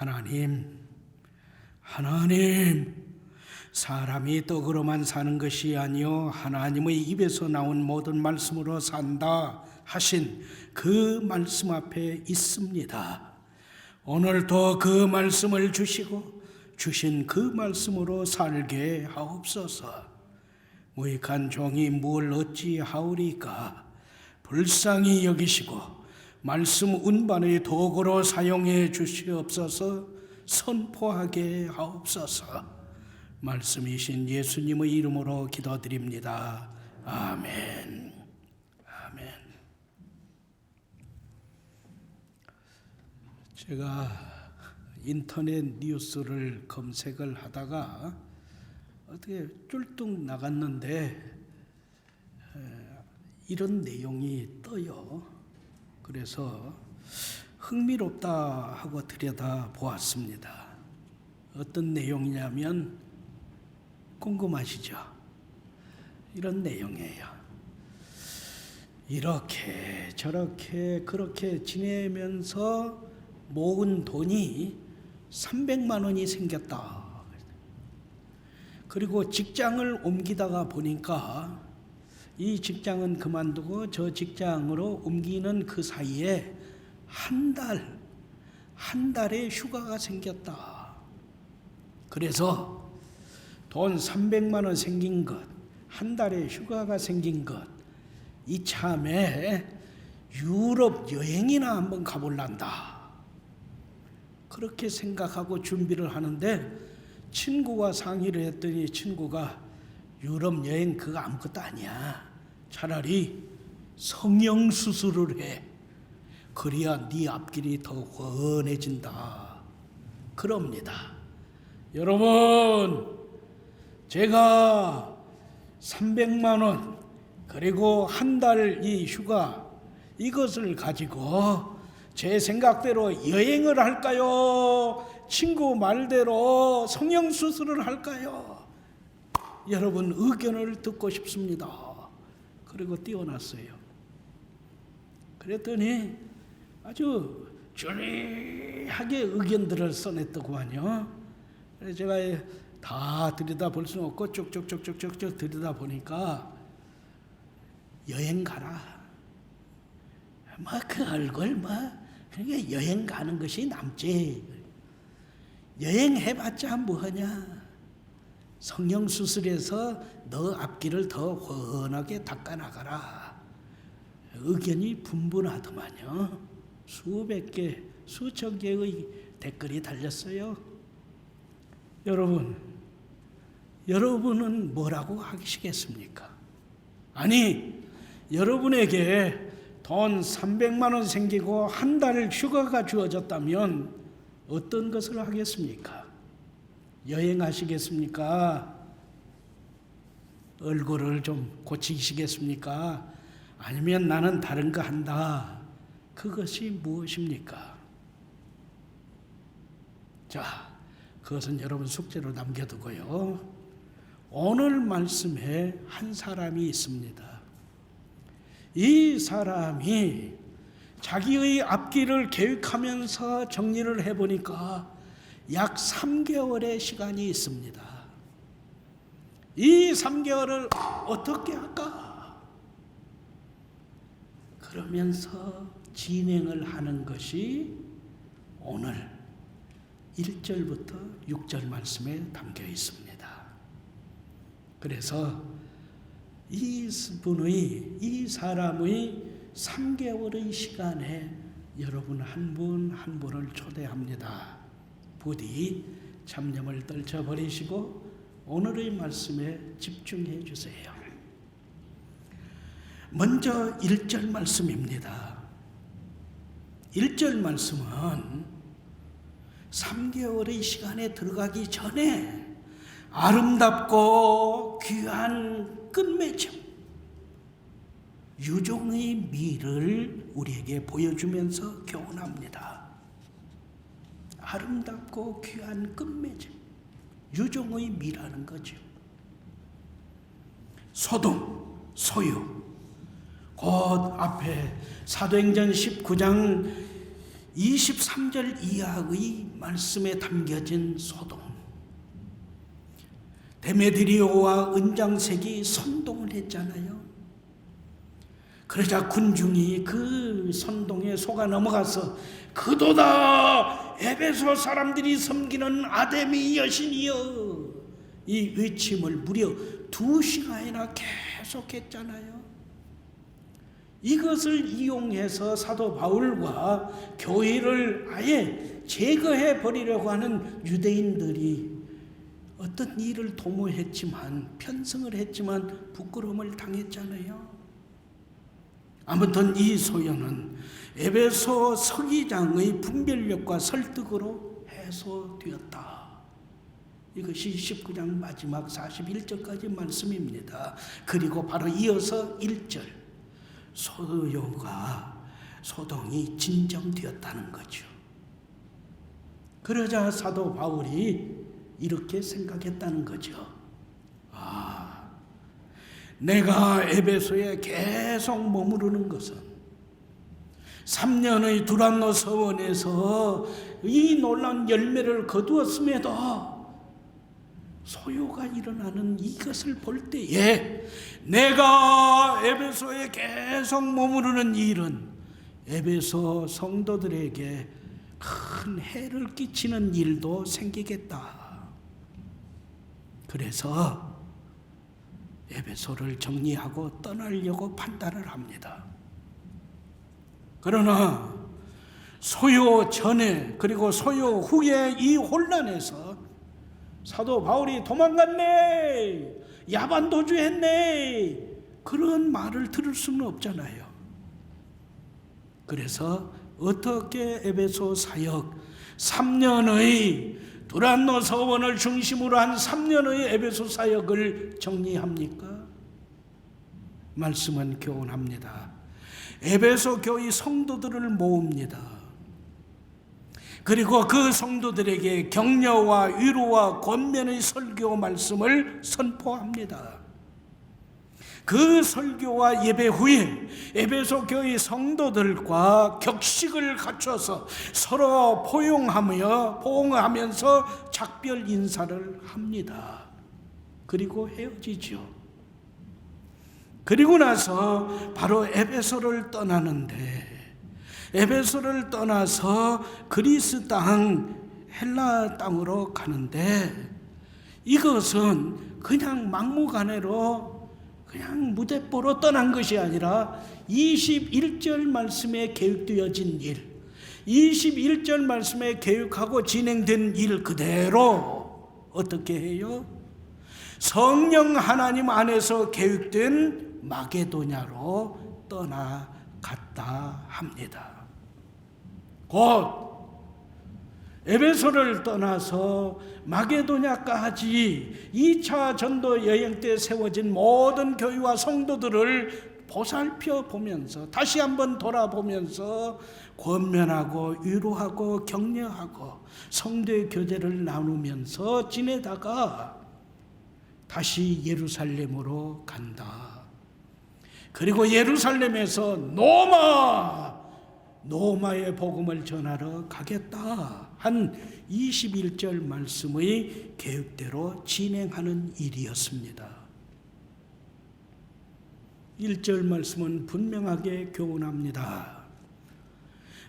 하나님, 사람이 떡으로만 사는 것이 아니요 하나님의 입에서 나온 모든 말씀으로 산다 하신 그 말씀 앞에 있습니다. 오늘도 그 말씀을 주시고 주신 그 말씀으로 살게 하옵소서. 무익한 종이 뭘 어찌하오리까? 불쌍히 여기시고 말씀 운반의 도구로 사용해 주시옵소서. 선포하게 하옵소서. 말씀이신 예수님의 이름으로 기도드립니다. 아멘. 아멘. 제가 인터넷 뉴스를 검색을 하다가 어떻게 쫄뚝 나갔는데 이런 내용이 떠요. 그래서 흥미롭다 하고 들여다 보았습니다. 어떤 내용이냐면 궁금하시죠? 이런 내용이에요. 이렇게 저렇게 그렇게 지내면서 모은 돈이 300만 원이 생겼다. 그리고 직장을 옮기다가 보니까 이 직장은 그만두고 저 직장으로 옮기는 그 사이에 한 달에 휴가가 생겼다. 그래서 돈 300만 원 생긴 것, 한 달에 휴가가 생긴 것, 이참에 유럽 여행이나 한번 가볼란다. 그렇게 생각하고 준비를 하는데 친구와 상의를 했더니 친구가 유럽 여행 그거 아무것도 아니야. 차라리 성형수술을 해. 그래야 네 앞길이 더 훤해진다. 그럽니다. 여러분, 제가 300만 원 그리고 한 달 이 휴가 이것을 가지고 제 생각대로 여행을 할까요? 친구 말대로 성형수술을 할까요? 여러분 의견을 듣고 싶습니다. 그리고 띄워놨어요. 그랬더니 아주 주리하게 의견들을 써냈더구만요. 그래서 제가 다 들여다볼 수는 없고 쭉쭉쭉쭉쭉 들여다보니까 여행 가라. 그 얼굴 그러니까 여행 가는 것이 남지. 여행해봤자 뭐하냐. 성형수술해서 너 앞길을 더 훤하게 닦아나가라. 의견이 분분하더만요. 수백 개, 수천 개의 댓글이 달렸어요. 여러분은 뭐라고 하시겠습니까? 아니, 여러분에게 돈 300만 원 생기고 한 달 휴가가 주어졌다면 어떤 것을 하겠습니까? 여행하시겠습니까? 얼굴을 좀 고치시겠습니까? 아니면 나는 다른 거 한다. 그것이 무엇입니까? 자, 그것은 여러분 숙제로 남겨두고요. 오늘 말씀에 한 사람이 있습니다. 이 사람이 자기의 앞길을 계획하면서 정리를 해보니까 약 3개월의 시간이 있습니다. 이 3개월을 어떻게 할까? 그러면서 진행을 하는 것이 오늘 1절부터 6절 말씀에 담겨 있습니다. 그래서 이 사람의 3개월의 시간에 여러분 한 분 한 분을 초대합니다. 부디 잡념을 떨쳐버리시고 오늘의 말씀에 집중해 주세요. 먼저 1절 말씀입니다. 1절 말씀은 3개월의 시간에 들어가기 전에 아름답고 귀한 끝맺음, 유종의 미를 우리에게 보여주면서 교훈합니다. 아름답고 귀한 끝맺음, 유종의 미라는 거죠. 소동, 소유, 곧 앞에 사도행전 19장 23절 이하의 말씀에 담겨진 소동, 데메드리오와 은장색이 선동을 했잖아요. 그러자 군중이 그 선동에 속아 넘어가서 그도다 에베소 사람들이 섬기는 아데미 여신이여, 이 외침을 무려 2시간이나 계속했잖아요. 이것을 이용해서 사도 바울과 교회를 아예 제거해 버리려고 하는 유대인들이 어떤 일을 도모했지만, 편성을 했지만 부끄러움을 당했잖아요. 아무튼 이 소요는 에베소 서기장의 분별력과 설득으로 해소되었다. 이것이 19장 마지막 41절까지 말씀입니다. 그리고 바로 이어서 1절, 소동이 진정되었다는 거죠. 그러자 사도 바울이 이렇게 생각했다는 거죠. 내가 에베소에 계속 머무르는 것은 3년의 두란노 서원에서 이 놀라운 열매를 거두었음에도 소요가 일어나는 이것을 볼 때에 내가 에베소에 계속 머무르는 일은 에베소 성도들에게 큰 해를 끼치는 일도 생기겠다. 그래서 에베소를 정리하고 떠나려고 판단을 합니다. 그러나 소요 전에 그리고 소요 후에 이 혼란에서 사도 바울이 도망갔네, 야반도주했네, 그런 말을 들을 수는 없잖아요. 그래서 어떻게 에베소 사역 3년의 두란노 서원을 중심으로 한 3년의 에베소 사역을 정리합니까? 말씀은 교훈합니다. 에베소 교회 성도들을 모읍니다. 그리고 그 성도들에게 격려와 위로와 권면의 설교 말씀을 선포합니다. 그 설교와 예배 후에 에베소 교회 성도들과 격식을 갖춰서 서로 포용하면서 작별 인사를 합니다. 그리고 헤어지죠. 그리고 나서 바로 에베소를 떠나는데, 에베소를 떠나서 그리스 땅, 헬라 땅으로 가는데, 이것은 그냥 막무가내로 그냥 무대뽀로 떠난 것이 아니라 21절 말씀에 계획되어진 일, 21절 말씀에 계획하고 진행된 일 그대로 어떻게 해요? 성령 하나님 안에서 계획된 마게도냐로 떠나갔다 합니다. 곧 에베소를 떠나서 마게도냐까지 2차 전도 여행 때 세워진 모든 교회와 성도들을 보살펴 보면서, 다시 한번 돌아보면서 권면하고 위로하고 격려하고 성도의 교제를 나누면서 지내다가 다시 예루살렘으로 간다. 그리고 예루살렘에서 노마의 복음을 전하러 가겠다 한 21절 말씀의 계획대로 진행하는 일이었습니다. 1절 말씀은 분명하게 교훈합니다.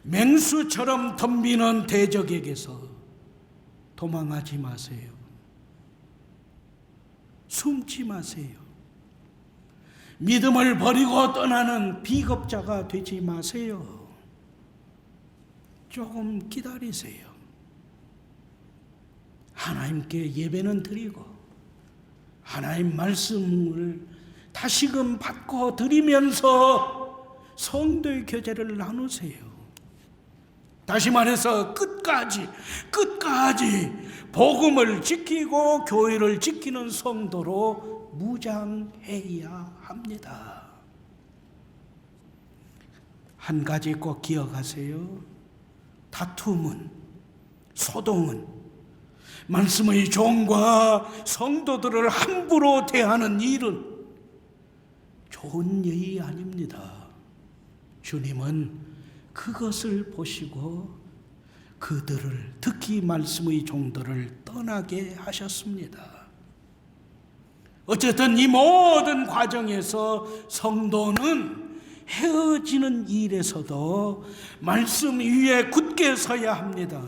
맹수처럼 덤비는 대적에게서 도망하지 마세요. 숨지 마세요. 믿음을 버리고 떠나는 비겁자가 되지 마세요. 조금 기다리세요. 하나님께 예배는 드리고 하나님 말씀을 다시금 받고 드리면서 성도의 교제를 나누세요. 다시 말해서 끝까지 복음을 지키고 교회를 지키는 성도로 무장해야 합니다. 한 가지 꼭 기억하세요. 다툼은, 소동은 말씀의 종과 성도들을 함부로 대하는 일은 좋은 예의 아닙니다. 주님은 그것을 보시고 그들을, 특히 말씀의 종들을 떠나게 하셨습니다. 어쨌든 이 모든 과정에서 성도는 헤어지는 일에서도 말씀 위에 굳게 서야 합니다.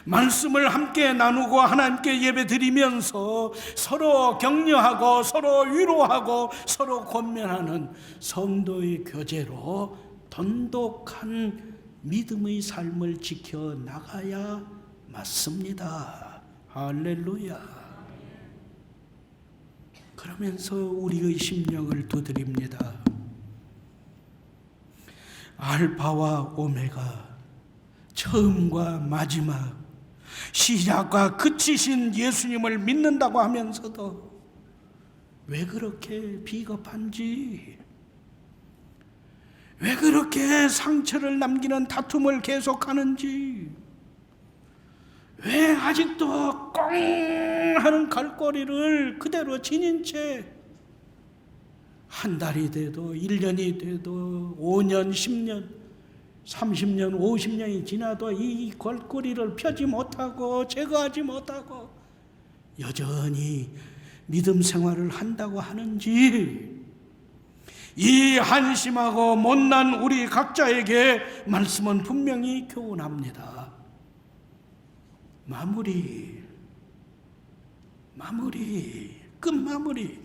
말씀을 함께 나누고 하나님께 예배드리면서 서로 격려하고 서로 위로하고 서로 권면하는 성도의 교제로 돈독한 믿음의 삶을 지켜나가야 맞습니다. 할렐루야. 그러면서 우리의 심령을 두드립니다. 알파와 오메가, 처음과 마지막, 시작과 끝이신 예수님을 믿는다고 하면서도 왜 그렇게 비겁한지, 왜 그렇게 상처를 남기는 다툼을 계속하는지, 왜 아직도 꽁 하는 갈고리를 그대로 지닌 채 한 달이 돼도 1년이 돼도 5년, 10년, 30년, 50년이 지나도 이 갈고리를 펴지 못하고 제거하지 못하고 여전히 믿음 생활을 한다고 하는지, 이 한심하고 못난 우리 각자에게 말씀은 분명히 교훈합니다. 끝마무리.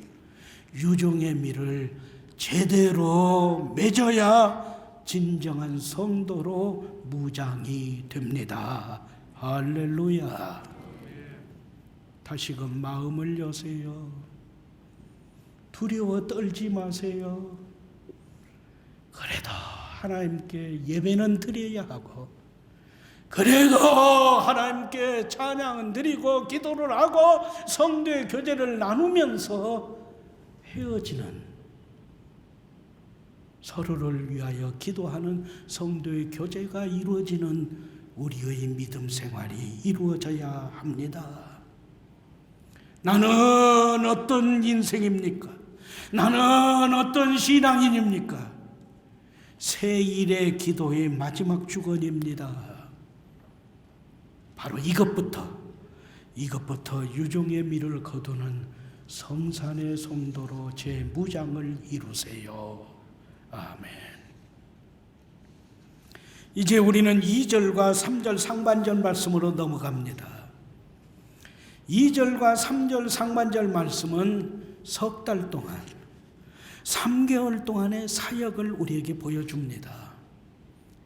유종의 미를 제대로 맺어야 진정한 성도로 무장이 됩니다. 할렐루야. 다시금 마음을 여세요. 두려워 떨지 마세요. 그래도 하나님께 예배는 드려야 하고, 그래도 하나님께 찬양은 드리고 기도를 하고 성도의 교제를 나누면서 헤어지는, 서로를 위하여 기도하는 성도의 교제가 이루어지는 우리의 믿음 생활이 이루어져야 합니다. 나는 어떤 인생입니까? 나는 어떤 신앙인입니까? 새 일의 기도의 마지막 주권입니다. 바로 이것부터 유종의 미를 거두는 성산의 성도로 제 무장을 이루세요. 아멘. 이제 우리는 2절과 3절 상반절 말씀으로 넘어갑니다. 2절과 3절 상반절 말씀은 석 달 동안, 3개월 동안의 사역을 우리에게 보여줍니다.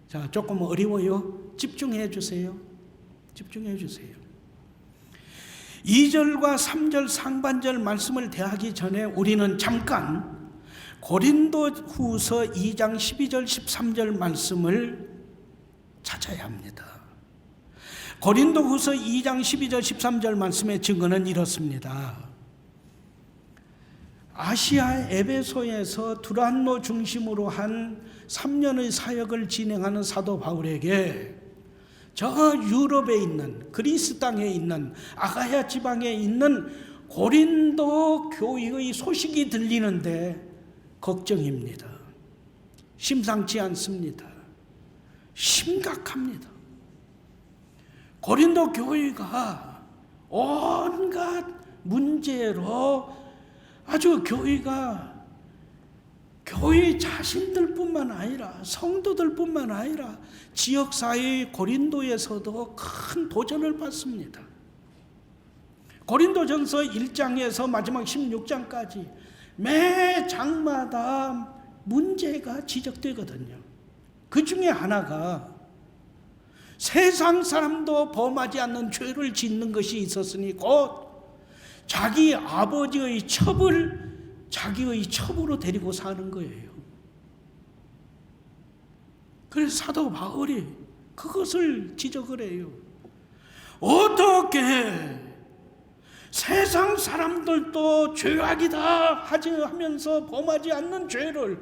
자, 조금 어려워요. 집중해 주세요. 2절과 3절 상반절 말씀을 대하기 전에 우리는 잠깐 고린도후서 2장 12절 13절 말씀을 찾아야 합니다. 고린도후서 2장 12절 13절 말씀의 증거는 이렇습니다. 아시아 에베소에서 두란노 중심으로 한 3년의 사역을 진행하는 사도 바울에게 저 유럽에 있는, 그리스 땅에 있는, 아가야 지방에 있는 고린도 교회의 소식이 들리는데 걱정입니다. 심상치 않습니다. 심각합니다. 고린도 교회가 온갖 문제로 아주 교회 자신들뿐만 아니라 성도들뿐만 아니라 지역사회 고린도에서도 큰 도전을 받습니다. 고린도전서 1장에서 마지막 16장까지 매 장마다 문제가 지적되거든요. 그 중에 하나가 세상 사람도 범하지 않는 죄를 짓는 것이 있었으니 곧 자기 아버지의 첩을 자기의 첩으로 데리고 사는 거예요. 그래서 사도 바울이 그것을 지적을 해요. 어떻게 세상 사람들도 죄악이다 하면서 범하지 않는 죄를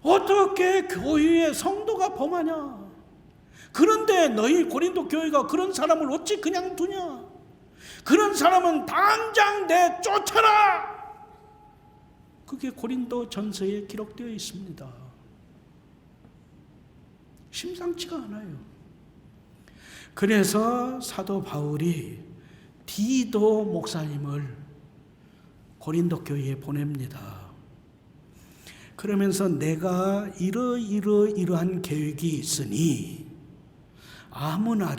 어떻게 교회의 성도가 범하냐? 그런데 너희 고린도 교회가 그런 사람을 어찌 그냥 두냐? 그런 사람은 당장 내쫓아라! 그게 고린도 전서에 기록되어 있습니다. 심상치가 않아요. 그래서 사도 바울이 디도 목사님을 고린도 교회에 보냅니다. 그러면서 내가 이러한 계획이 있으니 아무 날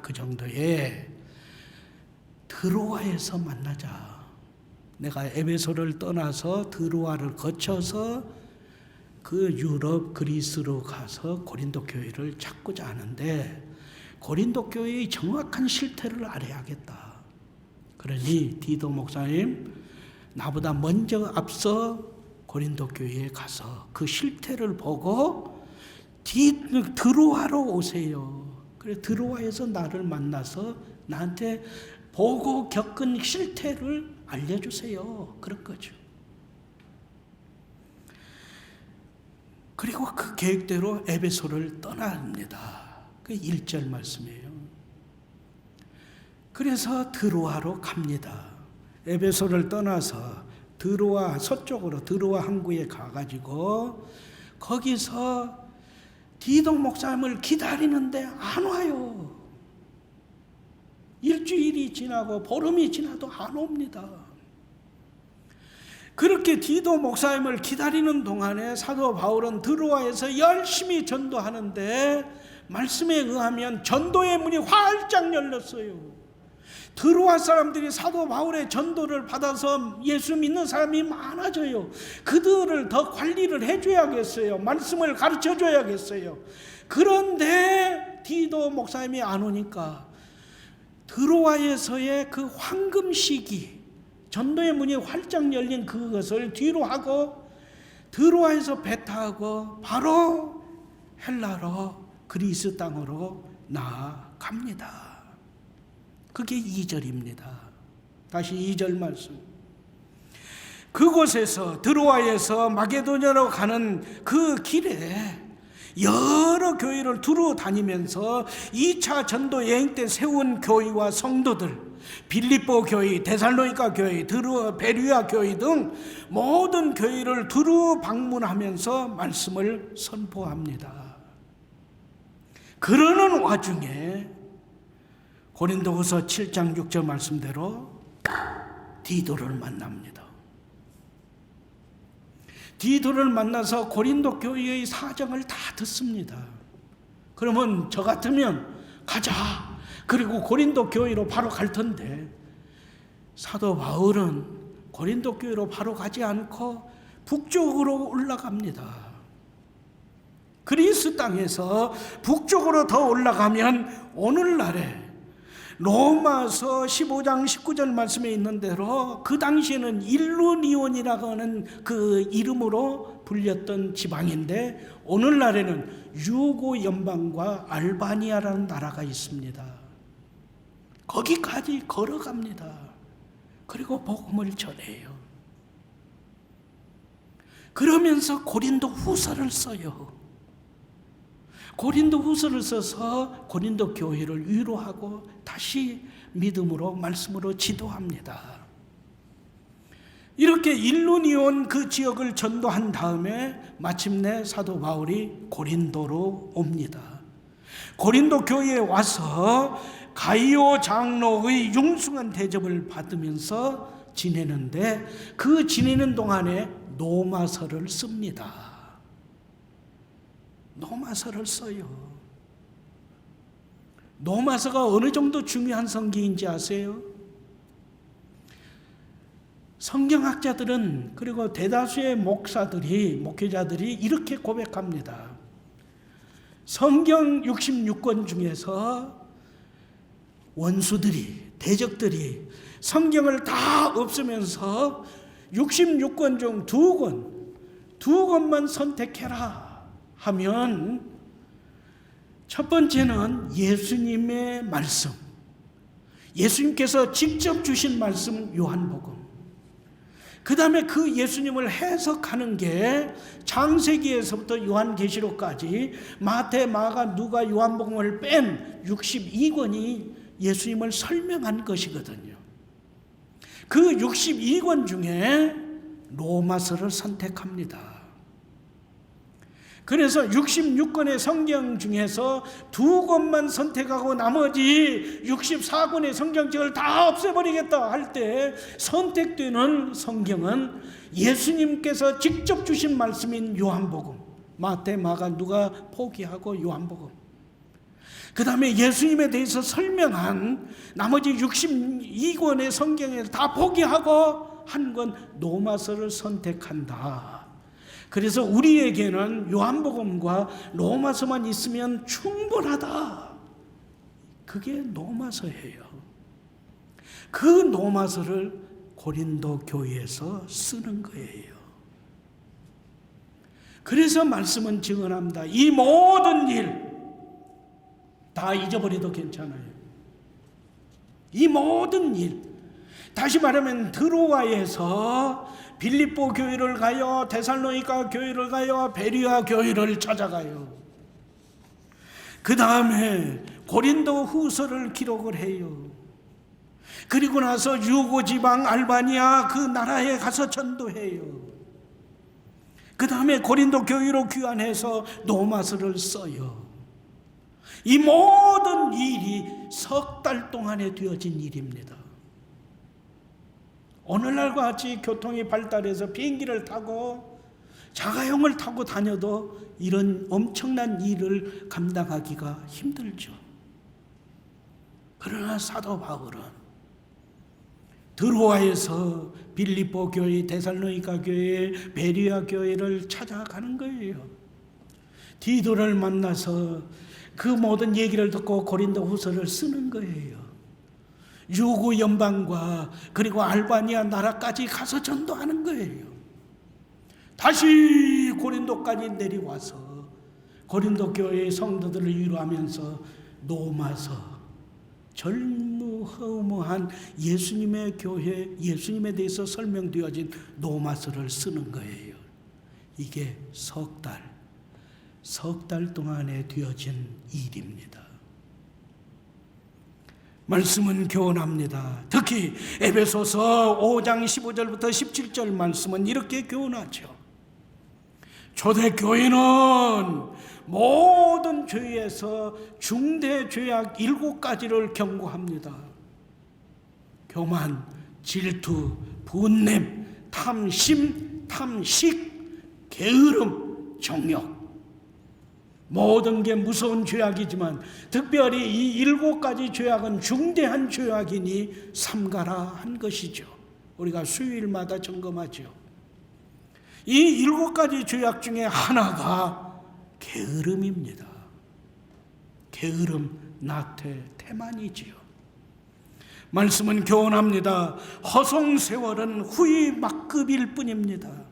그 정도에 드로아에서 만나자. 내가 에베소를 떠나서 드로아를 거쳐서 그 유럽 그리스로 가서 고린도 교회를 찾고자 하는데 고린도 교회의 정확한 실태를 알아야겠다. 그러니 디도 목사님, 나보다 먼저 앞서 고린도 교회에 가서 그 실태를 보고 드로아로 오세요. 그래 드로아에서 나를 만나서 나한테 보고 겪은 실태를 알려주세요. 그런 거죠. 그리고 그 계획대로 에베소를 떠납니다. 그 1절 말씀이에요. 그래서 드로아로 갑니다. 에베소를 떠나서 드로아 서쪽으로 드로아 항구에 가가지고 거기서 디도 목사님을 기다리는데 안 와요. 일주일이 지나고 보름이 지나도 안 옵니다. 그렇게 디도 목사님을 기다리는 동안에 사도 바울은 드로아에서 열심히 전도하는데 말씀에 의하면 전도의 문이 활짝 열렸어요. 드로아 사람들이 사도 바울의 전도를 받아서 예수 믿는 사람이 많아져요. 그들을 더 관리를 해줘야겠어요. 말씀을 가르쳐줘야겠어요. 그런데 디도 목사님이 안 오니까 드로아에서의 그 황금 시기, 전도의 문이 활짝 열린 그것을 뒤로 하고 드로아에서 배 타고 바로 헬라로 그리스 땅으로 나아갑니다. 그게 2절입니다. 다시 2절 말씀. 그곳에서 드로아에서 마게도냐로 가는 그 길에 여러 교회를 두루 다니면서 2차 전도 여행 때 세운 교회와 성도들, 빌립보 교회, 데살로니가 교회, 베르야 교회 등 모든 교회를 두루 방문하면서 말씀을 선포합니다. 그러는 와중에 고린도후서 7장 6절 말씀대로 디도를 만납니다. 디도를 만나서 고린도 교회의 사정을 다 듣습니다. 그러면 저 같으면 가자. 그리고 고린도 교회로 바로 갈 텐데 사도 바울은 고린도 교회로 바로 가지 않고 북쪽으로 올라갑니다. 그리스 땅에서 북쪽으로 더 올라가면 오늘날에 로마서 15장 19절 말씀에 있는 대로 그 당시에는 일루니온이라고 하는 그 이름으로 불렸던 지방인데 오늘날에는 유고 연방과 알바니아라는 나라가 있습니다. 거기까지 걸어갑니다. 그리고 복음을 전해요. 그러면서 고린도 후서를 써요. 고린도 후서를 써서 고린도 교회를 위로하고 다시 믿음으로 말씀으로 지도합니다. 이렇게 일루니온 그 지역을 전도한 다음에 마침내 사도 바울이 고린도로 옵니다. 고린도 교회에 와서 가이오 장로의 융숭한 대접을 받으면서 지내는데 그 지내는 동안에 로마서를 씁니다. 로마서를 써요. 로마서가 어느 정도 중요한 성경인지 아세요? 성경학자들은 그리고 대다수의 목회자들이 이렇게 고백합니다. 성경 66권 중에서 원수들이, 대적들이 성경을 다 없으면서 66권 중 두 권만 선택해라 하면 첫 번째는 예수님의 말씀, 예수님께서 직접 주신 말씀 요한복음, 그 다음에 그 예수님을 해석하는 게 창세기에서부터 요한계시록까지 마태, 마가, 누가, 요한복음을 뺀 62권이 예수님을 설명한 것이거든요. 그 62권 중에 로마서를 선택합니다. 그래서 66권의 성경 중에서 2권만 선택하고 나머지 64권의 성경책을 다 없애버리겠다 할 때 선택되는 성경은 예수님께서 직접 주신 말씀인 요한복음, 마태, 마가, 누가 포기하고 요한복음. 그 다음에 예수님에 대해서 설명한 나머지 62권의 성경을 다 포기하고 한 권 로마서를 선택한다. 그래서 우리에게는 요한복음과 로마서만 있으면 충분하다. 그게 로마서예요. 그 로마서를 고린도 교회에서 쓰는 거예요. 그래서 말씀은 증언합니다. 이 모든 일 다 잊어버려도 괜찮아요. 이 모든 일, 다시 말하면 드로아에서 빌립보 교회를 가요, 데살로니가 교회를 가요, 베리아 교회를 찾아가요. 그 다음에 고린도 후서를 기록을 해요. 그리고 나서 유고 지방 알바니아 그 나라에 가서 전도해요. 그 다음에 고린도 교회로 귀환해서 로마서를 써요. 이 모든 일이 석 달 동안에 되어진 일입니다. 오늘날과 같이 교통이 발달해서 비행기를 타고 자가용을 타고 다녀도 이런 엄청난 일을 감당하기가 힘들죠. 그러나 사도 바울은 드로아에서 빌립보 교회, 데살로니가 교회, 베리아 교회를 찾아가는 거예요. 디도를 만나서 그 모든 얘기를 듣고 고린도 후서를 쓰는 거예요. 유구 연방과 그리고 알바니아 나라까지 가서 전도하는 거예요. 다시 고린도까지 내려와서 고린도 교회의 성도들을 위로하면서 로마서, 절무허무한 예수님의 교회, 예수님에 대해서 설명되어진 로마서를 쓰는 거예요. 이게 석 달 동안에 되어진 일입니다. 말씀은 교훈합니다. 특히 에베소서 5장 15절부터 17절 말씀은 이렇게 교훈하죠. 초대교회는 모든 죄에서 중대 죄악 7가지를 경고합니다. 교만, 질투, 분냄, 탐심, 탐식, 게으름, 정욕. 모든 게 무서운 죄악이지만 특별히 이 7가지 죄악은 중대한 죄악이니 삼가라 한 것이죠. 우리가 수요일마다 점검하죠. 이 7가지 죄악 중에 하나가 게으름입니다. 게으름, 나태, 태만이지요. 말씀은 교훈합니다. 허송세월은 후이 막급일 뿐입니다.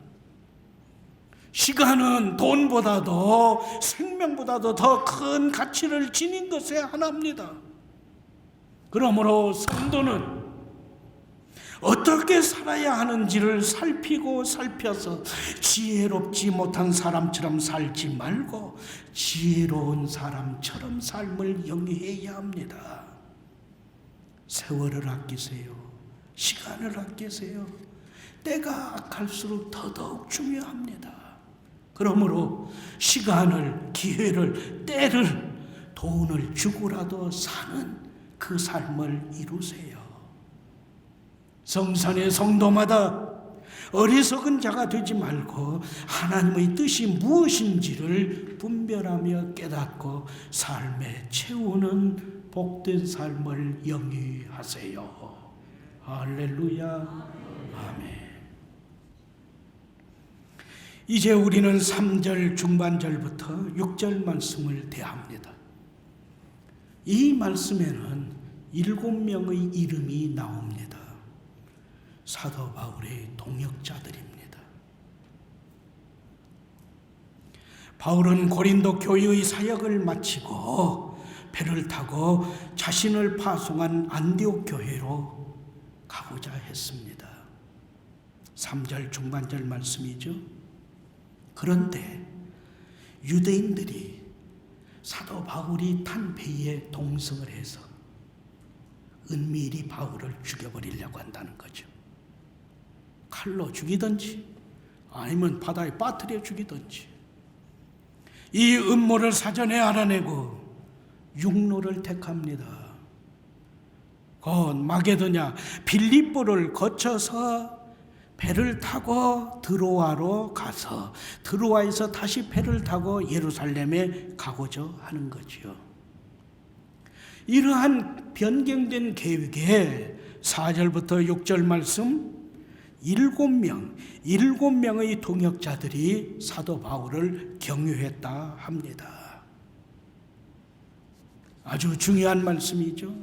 시간은 돈보다도 생명보다도 더 큰 가치를 지닌 것에 하나입니다. 그러므로 성도는 어떻게 살아야 하는지를 살피고 살펴서 지혜롭지 못한 사람처럼 살지 말고 지혜로운 사람처럼 삶을 영위해야 합니다. 세월을 아끼세요. 시간을 아끼세요. 때가 갈수록 더더욱 중요합니다. 그러므로 시간을, 기회를, 때를, 돈을 주고라도 사는 그 삶을 이루세요. 성산의 성도마다 어리석은 자가 되지 말고 하나님의 뜻이 무엇인지를 분별하며 깨닫고 삶에 채우는 복된 삶을 영위하세요. 할렐루야. 아멘. 이제 우리는 3절 중반절부터 6절 말씀을 대합니다. 이 말씀에는 7명의 이름이 나옵니다. 사도 바울의 동역자들입니다. 바울은 고린도 교회의 사역을 마치고 배를 타고 자신을 파송한 안디옥 교회로 가고자 했습니다. 3절 중반절 말씀이죠. 그런데 유대인들이 사도 바울이 탄 배에 동승을 해서 은밀히 바울을 죽여버리려고 한다는 거죠. 칼로 죽이든지 아니면 바다에 빠뜨려 죽이든지. 이 음모를 사전에 알아내고 육로를 택합니다. 곧 마게도냐 빌립보를 거쳐서 배를 타고 드로아로 가서 드로아에서 다시 배를 타고 예루살렘에 가고자 하는 거지요. 이러한 변경된 계획에 4절부터 6절 말씀 7명의 동역자들이 사도 바울을 경유했다 합니다. 아주 중요한 말씀이죠.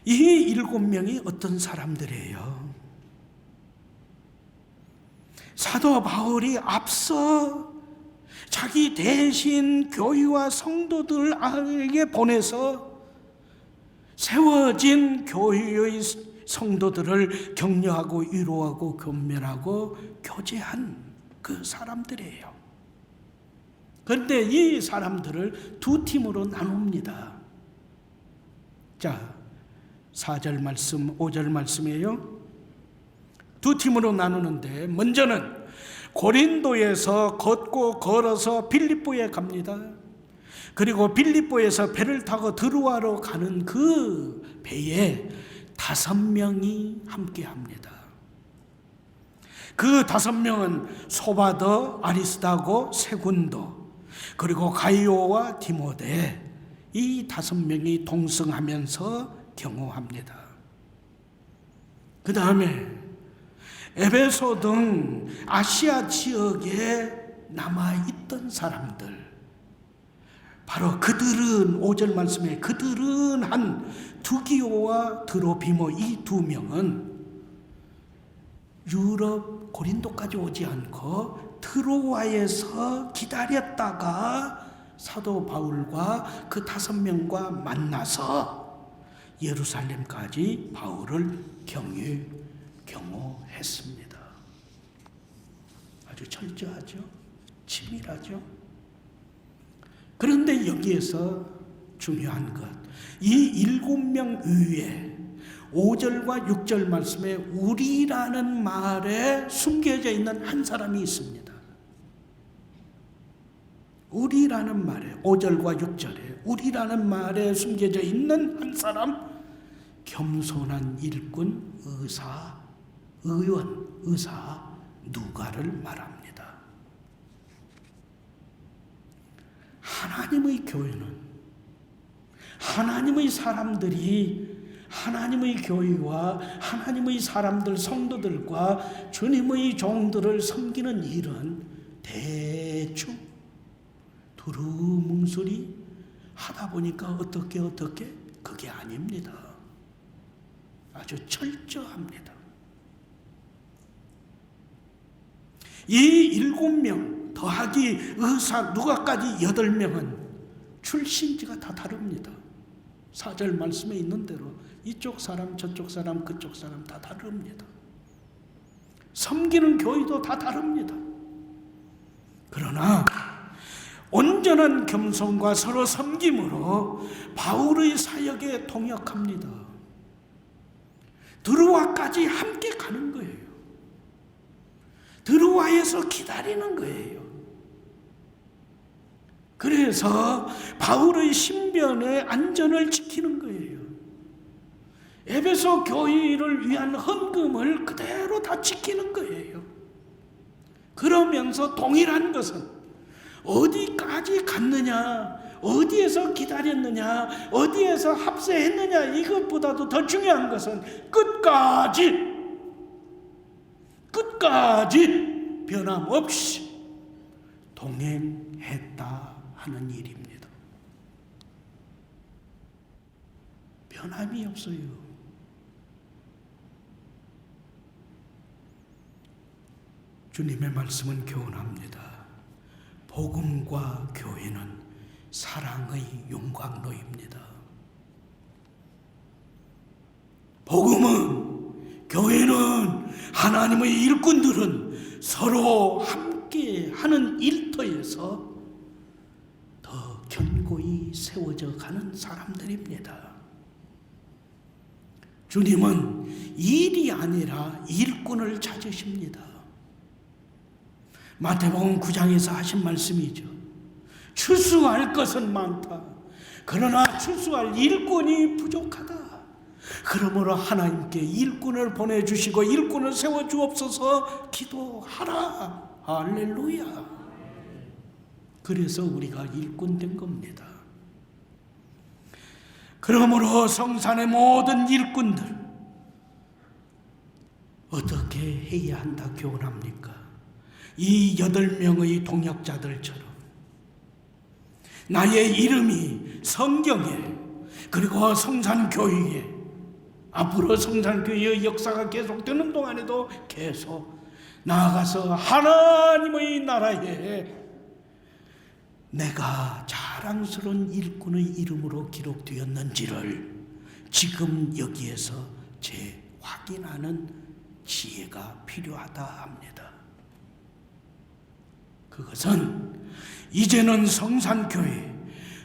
이 7명이 어떤 사람들이에요? 사도 바울이 앞서 자기 대신 교회와 성도들에게 보내서 세워진 교회의 성도들을 격려하고 위로하고 권면하고 교제한 그 사람들이에요. 그런데 이 사람들을 두 팀으로 나눕니다. 자, 4절 말씀, 5절 말씀이에요. 두 팀으로 나누는데 먼저는 고린도에서 걷고 걸어서 빌립보에 갑니다. 그리고 빌립보에서 배를 타고 드로아로 가는 그 배에 5명이 함께합니다. 그 5명은 소바더, 아리스다고, 세군도, 그리고 가이오와 디모데, 이 5명이 동승하면서 경호합니다. 그 다음에 에베소 등 아시아 지역에 남아있던 사람들, 바로 그들은 5절 말씀에 그들은 한 두기오와 드로피모 이 2명은 유럽 고린도까지 오지 않고 트로아에서 기다렸다가 사도 바울과 그 5명과 만나서 예루살렘까지 바울을 경호했습니다. 아주 철저하죠. 치밀하죠. 그런데 여기에서 중요한 것, 이 7명 위에 5절과 6절 말씀에 우리라는 말에 숨겨져 있는 한 사람이 있습니다. 우리라는 말에 5절과 6절에 우리라는 말에 숨겨져 있는 한 사람, 겸손한 일꾼, 의사 누가를 말합니다. 하나님의 교회는 하나님의 사람들이 하나님의 교회와 하나님의 사람들, 성도들과 주님의 종들을 섬기는 일은 대충 두루뭉술이 하다 보니까 어떻게 그게 아닙니다. 아주 철저합니다. 이 7명 더하기 의사 누가까지 8명은 출신지가 다 다릅니다. 4절 말씀에 있는 대로 이쪽 사람 저쪽 사람 그쪽 사람 다 다릅니다. 섬기는 교회도 다 다릅니다. 그러나 온전한 겸손과 서로 섬김으로 바울의 사역에 동역합니다. 드로아까지 함께 가는 거예요. 드로아에서 기다리는 거예요. 그래서 바울의 신변의 안전을 지키는 거예요. 에베소 교회를 위한 헌금을 그대로 다 지키는 거예요. 그러면서 동일한 것은 어디까지 갔느냐, 어디에서 기다렸느냐, 어디에서 합세했느냐, 이것보다도 더 중요한 것은 끝까지 변함없이 동행했다 하는 일입니다. 변함이 없어요. 주님의 말씀은 교훈합니다. 복음과 교회는 사랑의 용광로입니다. 복음은, 교회는, 하나님의 일꾼들은 서로 함께 하는 일터에서 더 견고히 세워져 가는 사람들입니다. 주님은 일이 아니라 일꾼을 찾으십니다. 마태복음 9장에서 하신 말씀이죠. 추수할 것은 많다. 그러나 추수할 일꾼이 부족하다. 그러므로 하나님께 일꾼을 보내주시고 일꾼을 세워주옵소서 기도하라. 할렐루야. 그래서 우리가 일꾼 된 겁니다. 그러므로 성산의 모든 일꾼들 어떻게 해야 한다 교훈합니까? 이 8명의 동역자들처럼 나의 이름이 성경에 그리고 성산교회에 앞으로 성산교회의 역사가 계속되는 동안에도 계속 나아가서 하나님의 나라에 내가 자랑스러운 일꾼의 이름으로 기록되었는지를 지금 여기에서 재확인하는 지혜가 필요하다 합니다. 그것은 이제는 성산교회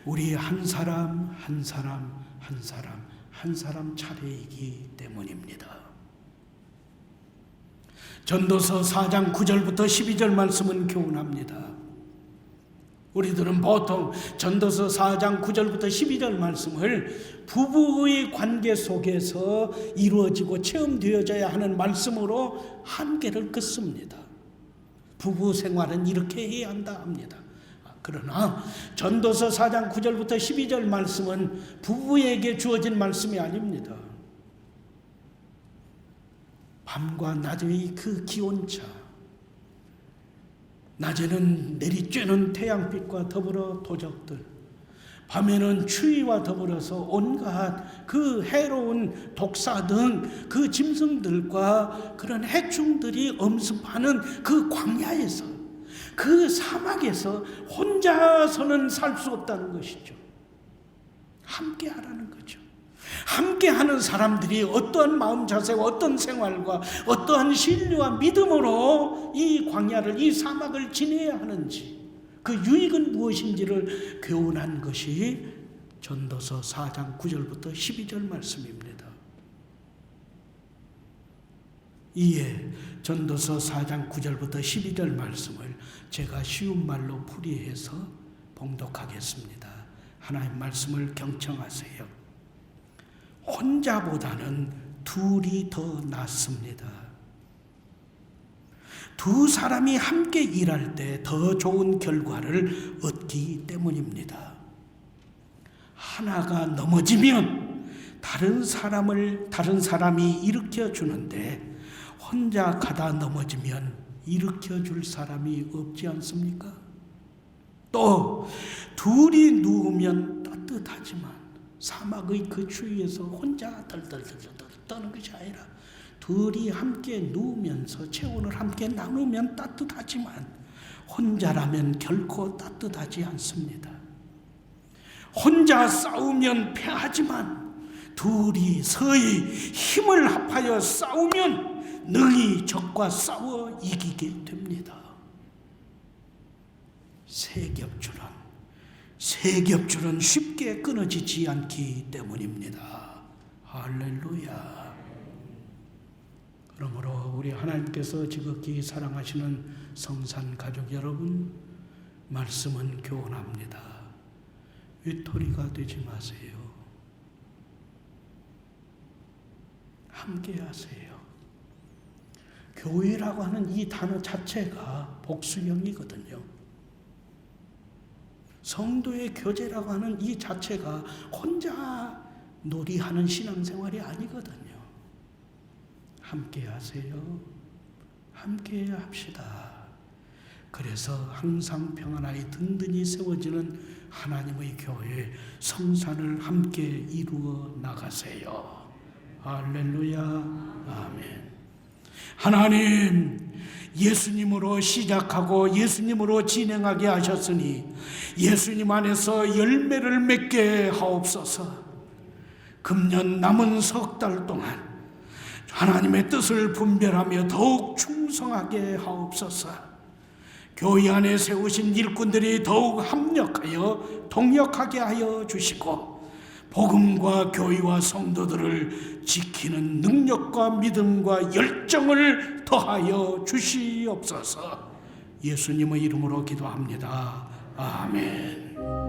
우리 한 사람 한 사람 한 사람 한 사람 차례이기 때문입니다. 전도서 4장 9절부터 12절 말씀은 교훈합니다. 우리들은 보통 전도서 4장 9절부터 12절 말씀을 부부의 관계 속에서 이루어지고 체험되어져야 하는 말씀으로 한계를 긋습니다. 부부 생활은 이렇게 해야 한다 합니다. 그러나 전도서 4장 9절부터 12절 말씀은 부부에게 주어진 말씀이 아닙니다. 밤과 낮의 그 기온차, 낮에는 내리쬐는 태양빛과 더불어 도적들, 밤에는 추위와 더불어서 온갖 그 해로운 독사 등 그 짐승들과 그런 해충들이 엄습하는 그 광야에서, 그 사막에서 혼자서는 살 수 없다는 것이죠. 함께 하라는 거죠. 함께 하는 사람들이 어떠한 마음 자세와 어떤 생활과 어떠한 신뢰와 믿음으로 이 광야를, 이 사막을 지내야 하는지, 그 유익은 무엇인지를 교훈한 것이 전도서 4장 9절부터 12절 말씀입니다. 이에 전도서 4장 9절부터 12절 말씀을 제가 쉬운 말로 풀이해서 봉독하겠습니다. 하나님 말씀을 경청하세요. 혼자보다는 둘이 더 낫습니다. 두 사람이 함께 일할 때 더 좋은 결과를 얻기 때문입니다. 하나가 넘어지면 다른 사람이 일으켜 주는데 혼자 가다 넘어지면 일으켜 줄 사람이 없지 않습니까? 또 둘이 누우면 따뜻하지만 사막의 그 추위에서 혼자 덜덜덜 떠는 것이 아니라 둘이 함께 누우면서 체온을 함께 나누면 따뜻하지만 혼자라면 결코 따뜻하지 않습니다. 혼자 싸우면 패하지만 둘이 서히 힘을 합하여 싸우면 능히 적과 싸워 이기게 됩니다. 세겹줄은 쉽게 끊어지지 않기 때문입니다. 할렐루야. 그러므로 우리 하나님께서 지극히 사랑하시는 성산 가족 여러분, 말씀은 교훈합니다. 외톨이가 되지 마세요. 함께 하세요. 교회라고 하는 이 단어 자체가 복수형이거든요. 성도의 교제라고 하는 이 자체가 혼자 놀이하는 신앙생활이 아니거든요. 함께 하세요. 함께 합시다. 그래서 항상 평안하게 든든히 세워지는 하나님의 교회 성산을 함께 이루어 나가세요. 할렐루야. 아멘. 하나님, 예수님으로 시작하고 예수님으로 진행하게 하셨으니 예수님 안에서 열매를 맺게 하옵소서. 금년 남은 석 달 동안 하나님의 뜻을 분별하며 더욱 충성하게 하옵소서. 교회 안에 세우신 일꾼들이 더욱 합력하여 동역하게 하여 주시고 복음과 교회와 성도들을 지키는 능력과 믿음과 열정을 더하여 주시옵소서. 예수님의 이름으로 기도합니다. 아멘.